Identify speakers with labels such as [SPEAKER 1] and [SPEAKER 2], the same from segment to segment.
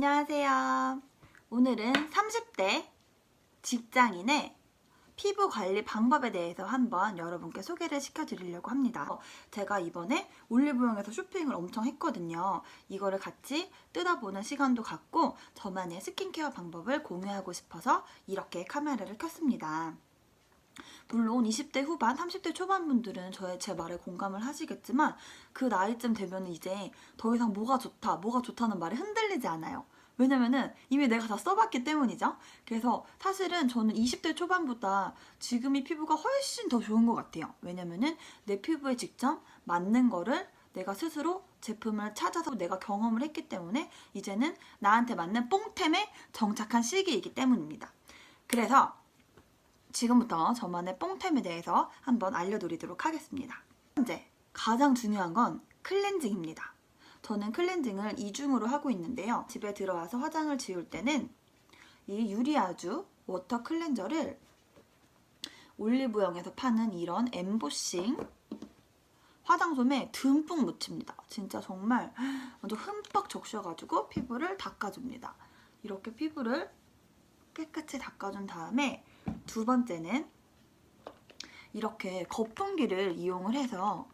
[SPEAKER 1] 안녕하세요. 오늘은 30대 직장인의 피부 관리 방법에 대해서 한번 여러분께 소개를 시켜드리려고 합니다. 제가 이번에 올리브영에서 쇼핑을 엄청 했거든요. 이거를 같이 뜯어보는 시간도 갖고 저만의 스킨케어 방법을 공유하고 싶어서 이렇게 카메라를 켰습니다. 물론 20대 후반, 30대 초반 분들은 제 말에 공감을 하시겠지만 그 나이쯤 되면 이제 더 이상 뭐가 좋다는 말에 흔들리지 않아요. 왜냐면은 이미 내가 다 써봤기 때문이죠. 그래서 사실은 저는 20대 초반보다 지금이 피부가 훨씬 더 좋은 것 같아요. 왜냐면은 내 피부에 직접 맞는 거를 내가 스스로 제품을 찾아서 내가 경험을 했기 때문에 이제는 나한테 맞는 뽕템에 정착한 시기이기 때문입니다. 그래서 지금부터 저만의 뽕템에 대해서 한번 알려드리도록 하겠습니다. 현재 가장 중요한 건 클렌징입니다. 저는 클렌징을 이중으로 하고 있는데요. 집에 들어와서 화장을 지울 때는 이 유리아주 워터 클렌저를 올리브영에서 파는 이런 엠보싱 화장솜에 듬뿍 묻힙니다. 진짜 정말 먼저 흠뻑 적셔가지고 피부를 닦아줍니다. 이렇게 피부를 깨끗이 닦아준 다음에 두 번째는 이렇게 거품기를 이용을 해서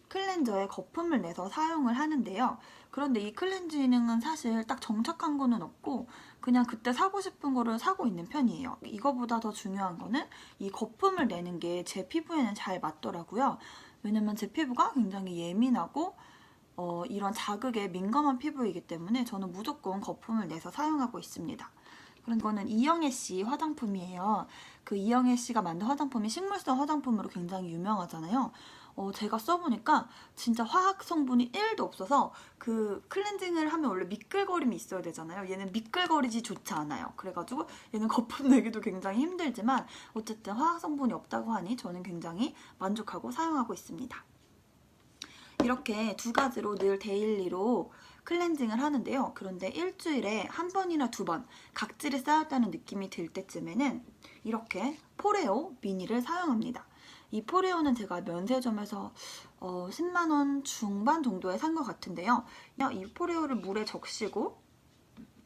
[SPEAKER 1] 클렌저에 거품을 내서 사용을 하는데요. 그런데 이 클렌징은 사실 딱 정착한 거는 없고 그냥 그때 사고 싶은 거를 사고 있는 편이에요. 이거보다 더 중요한 거는 이 거품을 내는 게 제 피부에는 잘 맞더라고요. 왜냐면 제 피부가 굉장히 예민하고 이런 자극에 민감한 피부이기 때문에 저는 무조건 거품을 내서 사용하고 있습니다. 그런 거는 이영애 씨 화장품이에요. 그 이영애 씨가 만든 화장품이 식물성 화장품으로 굉장히 유명하잖아요. 제가 써보니까 진짜 화학 성분이 1도 없어서 그 클렌징을 하면 원래 미끌거림이 있어야 되잖아요. 얘는 미끌거리지조차 않아요. 그래가지고 얘는 거품 내기도 굉장히 힘들지만 어쨌든 화학 성분이 없다고 하니 저는 굉장히 만족하고 사용하고 있습니다. 이렇게 두 가지로 늘 데일리로 클렌징을 하는데요. 그런데 일주일에 한 번이나 두 번 각질이 쌓였다는 느낌이 들 때쯤에는 이렇게 포레오 미니를 사용합니다. 이 포레오는 제가 면세점에서 10만원 중반 정도에 산 것 같은데요. 이 포레오를 물에 적시고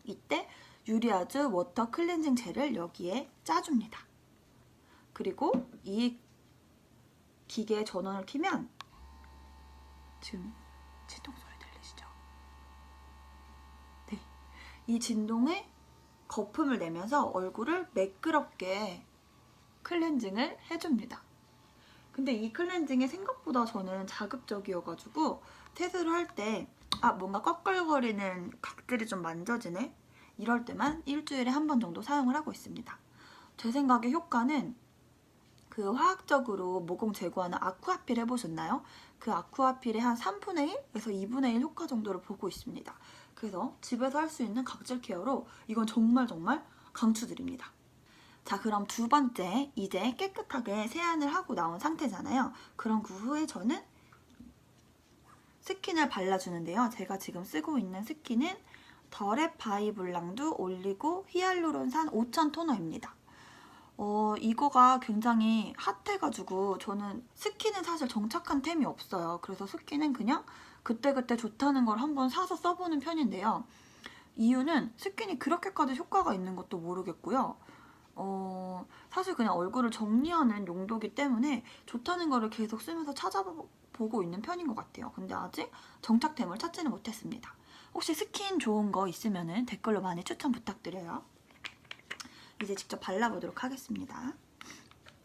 [SPEAKER 1] 이때 유리아주 워터 클렌징 젤을 여기에 짜줍니다. 그리고 이 기계에 전원을 켜면 지금 진동 소리 들리시죠? 네, 이 진동에 거품을 내면서 얼굴을 매끄럽게 클렌징을 해줍니다. 근데 이 클렌징이 생각보다 저는 자극적이어가지고 테스트를 할 때 뭔가 꺼끌거리는 각질이 좀 만져지네? 이럴 때만 일주일에 한 번 정도 사용을 하고 있습니다. 제 생각에 효과는 그 화학적으로 모공 제거하는 아쿠아필 해보셨나요? 그 아쿠아필의 한 3분의 1에서 2분의 1 효과 정도를 보고 있습니다. 그래서 집에서 할 수 있는 각질 케어로 이건 정말 강추드립니다. 자, 그럼 두 번째, 이제 깨끗하게 세안을 하고 나온 상태잖아요. 그럼 그 후에 저는 스킨을 발라주는데요. 제가 지금 쓰고 있는 스킨은 더랩 바이블랑두 올리고 히알루론산 5000 토너입니다. 이거가 굉장히 핫해가지고 저는 스킨은 사실 정착한 템이 없어요. 그래서 스킨은 그냥 그때그때 좋다는 걸 한번 사서 써보는 편인데요. 이유는 스킨이 그렇게까지 효과가 있는 것도 모르겠고요. 사실 그냥 얼굴을 정리하는 용도이기 때문에 좋다는 거를 계속 쓰면서 찾아보고 있는 편인 것 같아요. 근데 아직 정착템을 찾지는 못했습니다. 혹시 스킨 좋은 거 있으면 댓글로 많이 추천 부탁드려요. 이제 직접 발라보도록 하겠습니다.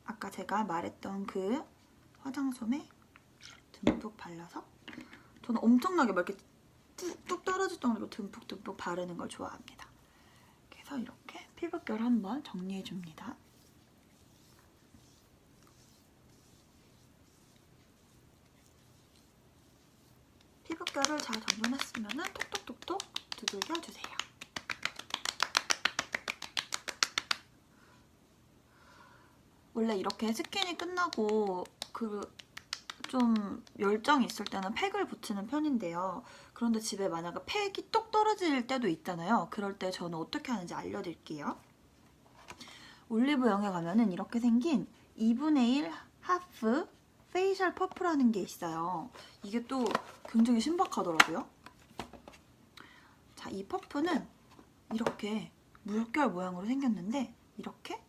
[SPEAKER 1] 아까 제가 말했던 그 화장솜에 듬뿍 발라서 저는 엄청나게 막 이렇게 뚝뚝 떨어질 정도로 듬뿍 바르는 걸 좋아합니다. 그래서 이렇게 피부결 한번 정리해줍니다. 피부결을 잘 정돈했으면 톡톡톡톡 두들겨주세요. 원래 이렇게 스킨이 끝나고 좀 열정이 있을 때는 팩을 붙이는 편인데요. 그런데 집에 만약에 팩이 똑 떨어질 때도 있잖아요. 그럴 때 저는 어떻게 하는지 알려드릴게요. 올리브영에 가면은 이렇게 생긴 2분의 1 하프 페이셜 퍼프라는 게 있어요. 이게 또 굉장히 신박하더라고요. 자, 이 퍼프는 이렇게 물결 모양으로 생겼는데 이렇게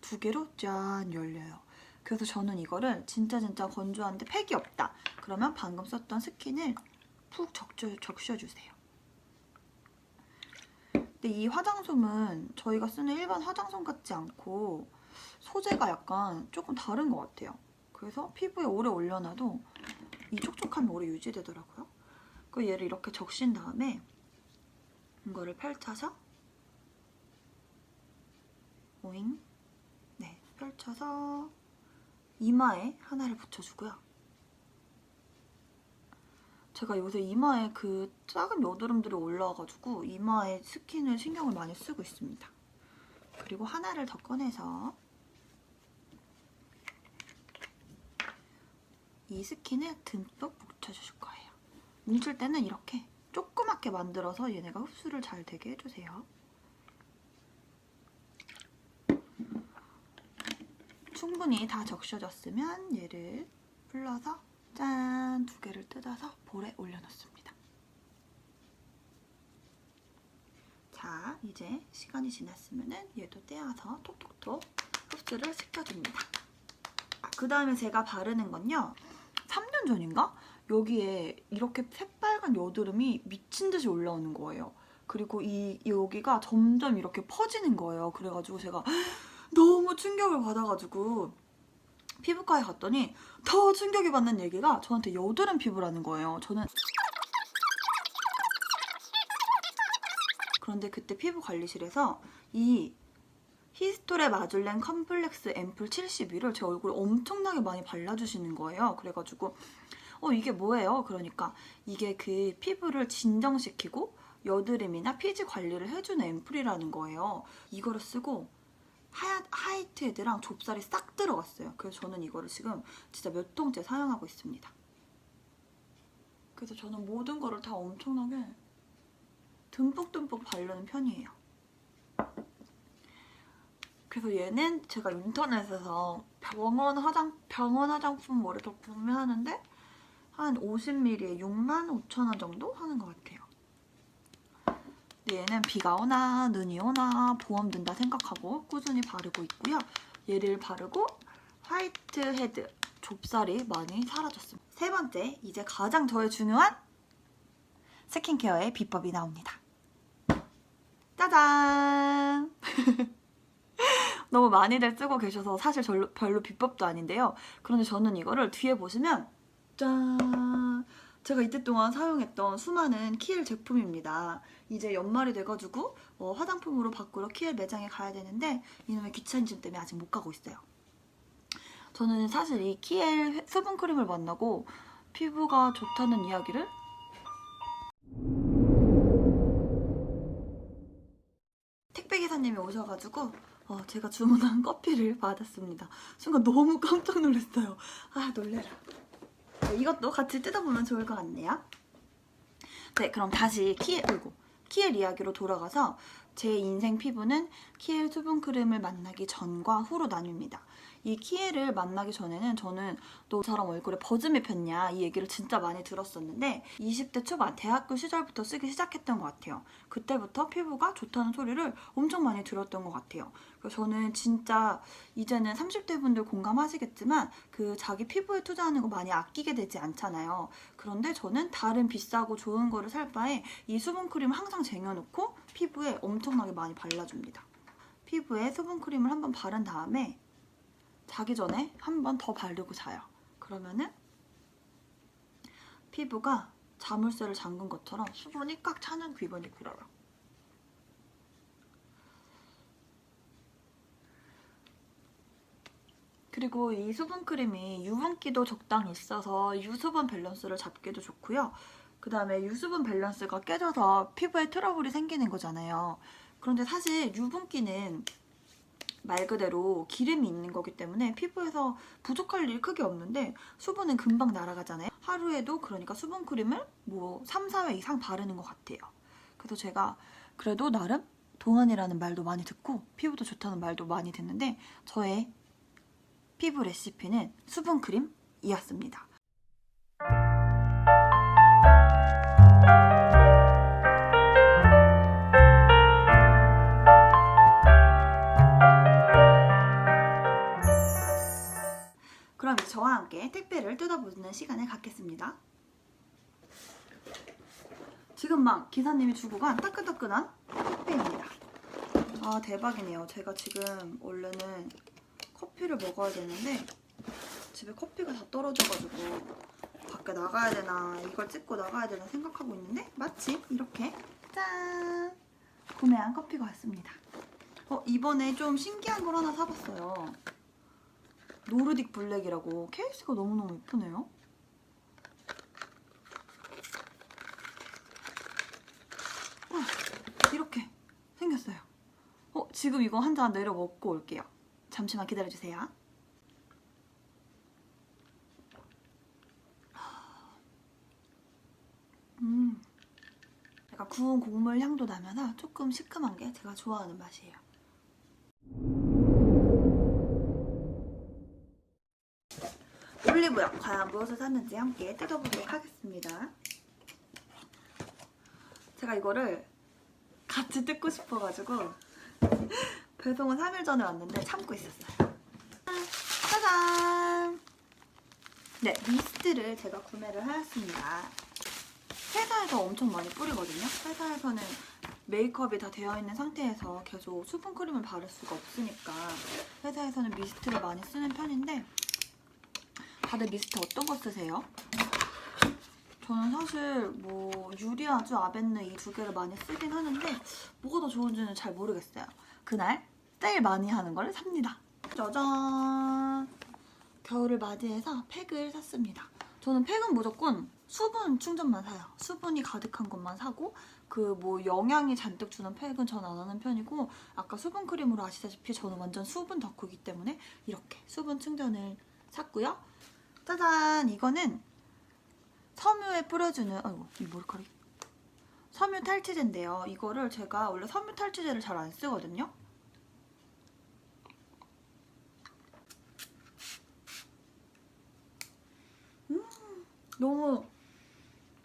[SPEAKER 1] 두 개로 짠 열려요. 그래서 저는 이거를 진짜 건조한데 팩이 없다. 그러면 방금 썼던 스킨을 푹 적셔주세요. 근데 이 화장솜은 저희가 쓰는 일반 화장솜 같지 않고 소재가 약간 조금 다른 것 같아요. 그래서 피부에 오래 올려놔도 이 촉촉함이 오래 유지되더라고요. 그리고 얘를 이렇게 적신 다음에 이거를 펼쳐서 오잉, 네, 펼쳐서 이마에 하나를 붙여주고요. 제가 요새 이마에 그 작은 여드름들이 올라와가지고 이마에 스킨을 신경을 많이 쓰고 있습니다. 그리고 하나를 더 꺼내서 이 스킨을 듬뿍 묻혀주실 거예요. 뭉칠 때는 이렇게 조그맣게 만들어서 얘네가 흡수를 잘 되게 해주세요. 충분히 다 적셔졌으면 얘를 풀러서 짠! 두 개를 뜯어서 볼에 올려놓습니다. 자, 이제 시간이 지났으면 얘도 떼어서 톡톡톡 흡수를 시켜줍니다. 그 다음에 제가 바르는 건요. 3년 전인가? 여기에 이렇게 새빨간 여드름이 미친 듯이 올라오는 거예요. 그리고 여기가 점점 이렇게 퍼지는 거예요. 그래가지고 제가 너무 충격을 받아가지고 피부과에 갔더니 더 충격이 받는 얘기가 저한테 여드름 피부라는 거예요. 저는 그런데 그때 피부관리실에서 이 히스토레 마줄렌 컴플렉스 앰플 72를 제 얼굴에 엄청나게 많이 발라주시는 거예요. 그래가지고 이게 뭐예요? 그러니까 이게 그 피부를 진정시키고 여드름이나 피지 관리를 해주는 앰플이라는 거예요. 이거를 쓰고 하이트 헤드랑 좁쌀이 싹 들어갔어요. 그래서 저는 이거를 지금 진짜 몇 통째 사용하고 있습니다. 그래서 저는 모든 거를 다 엄청나게 듬뿍듬뿍 바르는 편이에요. 그래서 얘는 제가 인터넷에서 병원 화장품 뭐를 구매하는데 한 50ml에 65,000원 정도 하는 것 같아요. 근데 얘는 비가 오나 눈이 오나 보험 든다 생각하고 꾸준히 바르고 있고요. 얘를 바르고 화이트 헤드, 좁쌀이 많이 사라졌습니다. 세 번째, 이제 가장 저의 중요한 스킨케어의 비법이 나옵니다. 짜잔! 너무 많이들 쓰고 계셔서 사실 별로 비법도 아닌데요. 그런데 저는 이거를 뒤에 보시면 짠! 제가 이때 동안 사용했던 수많은 키엘 제품입니다. 이제 연말이 돼가지고 화장품으로 바꾸러 키엘 매장에 가야 되는데 이놈의 귀차니즘 때문에 아직 못 가고 있어요. 저는 사실 이 키엘 수분크림을 만나고 피부가 좋다는 이야기를 택배 기사님이 오셔가지고 제가 주문한 커피를 받았습니다. 순간 너무 깜짝 놀랐어요. 아, 놀래라. 이것도 같이 뜯어보면 좋을 것 같네요. 네, 그럼 다시 키엘 이야기로 돌아가서 제 인생 피부는 키엘 수분크림을 만나기 전과 후로 나뉩니다. 이 키엘을 만나기 전에는 저는 너 사람 얼굴에 버즘이 폈냐 이 얘기를 진짜 많이 들었었는데 20대 초반 대학교 시절부터 쓰기 시작했던 것 같아요. 그때부터 피부가 좋다는 소리를 엄청 많이 들었던 것 같아요. 그래서 저는 진짜 이제는 30대 분들 공감하시겠지만 그 자기 피부에 투자하는 거 많이 아끼게 되지 않잖아요. 그런데 저는 다른 비싸고 좋은 거를 살 바에 이 수분크림을 항상 쟁여놓고 피부에 엄청나게 많이 발라줍니다. 피부에 수분크림을 한번 바른 다음에 자기 전에 한 번 더 바르고 자요. 그러면은 피부가 자물쇠를 잠근 것처럼 수분이 꽉 차는 기분이 들어요. 그리고 이 수분크림이 유분기도 적당히 있어서 유수분 밸런스를 잡기도 좋고요. 그 다음에 유수분 밸런스가 깨져서 피부에 트러블이 생기는 거잖아요. 그런데 사실 유분기는 말 그대로 기름이 있는 거기 때문에 피부에서 부족할 일 크게 없는데 수분은 금방 날아가잖아요. 하루에도 그러니까 수분크림을 뭐 3, 4회 이상 바르는 것 같아요. 그래서 제가 그래도 나름 동안이라는 말도 많이 듣고 피부도 좋다는 말도 많이 듣는데 저의 피부 레시피는 수분크림이었습니다. 시간에 택배를 뜯어보는 시간을 갖겠습니다. 지금 막 기사님이 주고 간 따끈따끈한 택배입니다. 아, 대박이네요. 제가 지금 원래는 커피를 먹어야 되는데 집에 커피가 다 떨어져가지고 밖에 나가야 되나 이걸 찍고 나가야 되나 생각하고 있는데 마침 이렇게 짠! 구매한 커피가 왔습니다. 이번에 좀 신기한 걸 하나 사봤어요. 노르딕 블랙이라고. 케이스가 너무너무 예쁘네요. 이렇게 생겼어요. 지금 이거 한 잔 내려 먹고 올게요. 잠시만 기다려주세요. 약간 구운 곡물 향도 나면서 조금 시큼한 게 제가 좋아하는 맛이에요. 올리브영 과연 무엇을 샀는지 함께 뜯어보도록 하겠습니다. 제가 이거를 같이 뜯고 싶어가지고 배송은 3일 전에 왔는데 참고 있었어요. 짜잔! 네, 미스트를 제가 구매를 하였습니다. 회사에서 엄청 많이 뿌리거든요. 회사에서는 메이크업이 다 되어 있는 상태에서 계속 수분크림을 바를 수가 없으니까 회사에서는 미스트를 많이 쓰는 편인데 다들 미스트 어떤 거 쓰세요? 저는 사실 뭐 유리아주, 아벤느 이 두 개를 많이 쓰긴 하는데 뭐가 더 좋은지는 잘 모르겠어요. 그날 제일 많이 하는 걸 삽니다. 짜잔! 겨울을 맞이해서 팩을 샀습니다. 저는 팩은 무조건 수분 충전만 사요. 수분이 가득한 것만 사고 그 뭐 영양이 잔뜩 주는 팩은 전 안 하는 편이고 아까 수분 크림으로 아시다시피 저는 완전 수분 덕후이기 때문에 이렇게 수분 충전을 샀고요. 짜잔! 이거는 섬유에 뿌려주는 아이고 이 머리카락 섬유 탈취제인데요. 이거를 제가 원래 섬유 탈취제를 잘 안 쓰거든요. 너무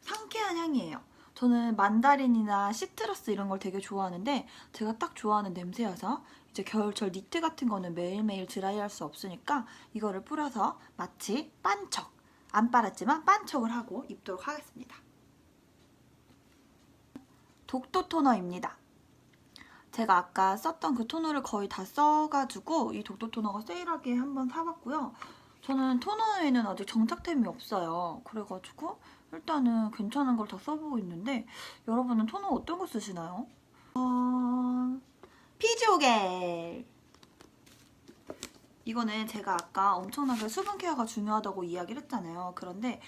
[SPEAKER 1] 상쾌한 향이에요. 저는 만다린이나 시트러스 이런 걸 되게 좋아하는데 제가 딱 좋아하는 냄새여서 이제 겨울철 니트 같은 거는 매일매일 드라이할 수 없으니까 이거를 뿌려서 마치 빤척, 안 빨았지만 빤척을 하고 입도록 하겠습니다. 독도 토너입니다. 제가 아까 썼던 그 토너를 거의 다 써가지고 이 독도 토너가 세일하게 한번 사봤고요. 저는 토너에는 아직 정착템이 없어요. 그래가지고 일단은 괜찮은 걸 다 써보고 있는데 여러분은 토너 어떤 거 쓰시나요? 피지오겔! 이거는 제가 아까 엄청나게 수분 케어가 중요하다고 이야기를 했잖아요. 그런데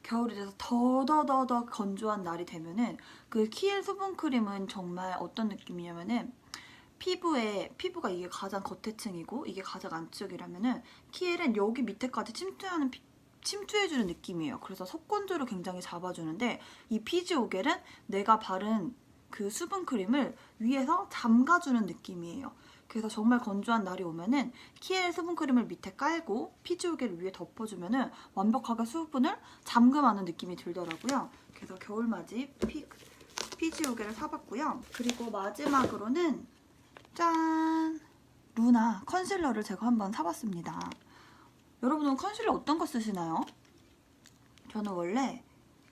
[SPEAKER 1] 겨울이 돼서 더더더더 건조한 날이 되면은 그 키엘 수분 크림은 정말 어떤 느낌이냐면은 피부가 이게 가장 겉에층이고 이게 가장 안쪽이라면은 키엘은 여기 밑에까지 침투해주는 느낌이에요. 그래서 속건조를 굉장히 잡아주는데 이 피지오겔은 내가 바른 그 수분 크림을 위에서 잠가주는 느낌이에요. 그래서 정말 건조한 날이 오면은 키엘 수분 크림을 밑에 깔고 피지오겔을 위에 덮어주면은 완벽하게 수분을 잠금하는 느낌이 들더라고요. 그래서 겨울맞이 피지오겔을 사봤고요. 그리고 마지막으로는 짠! 루나 컨실러를 제가 한번 사봤습니다. 여러분은 컨실러 어떤 거 쓰시나요? 저는 원래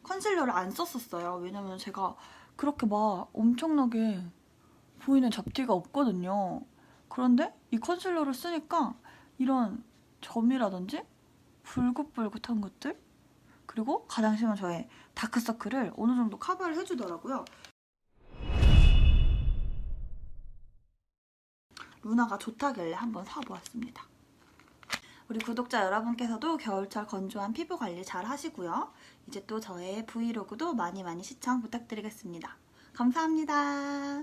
[SPEAKER 1] 컨실러를 안 썼었어요. 왜냐면 제가 그렇게 막 엄청나게 보이는 잡티가 없거든요. 그런데 이 컨실러를 쓰니까 이런 점이라든지 붉긋붉긋한 것들 그리고 가장 심한 저의 다크서클을 어느 정도 커버를 해주더라고요. 루나가 좋다길래 한번 사보았습니다. 우리 구독자 여러분께서도 겨울철 건조한 피부 관리 잘 하시고요. 이제 또 저의 브이로그도 많이 시청 부탁드리겠습니다. 감사합니다.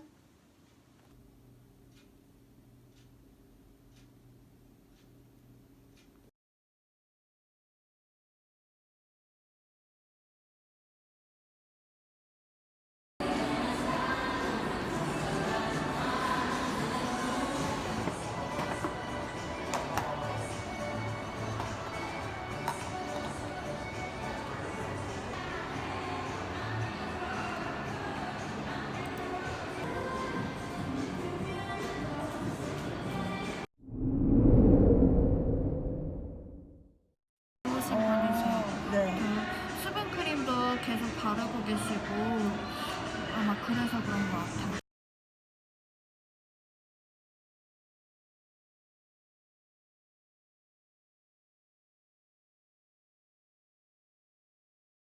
[SPEAKER 1] 아마 그래서 그런 것 같아요.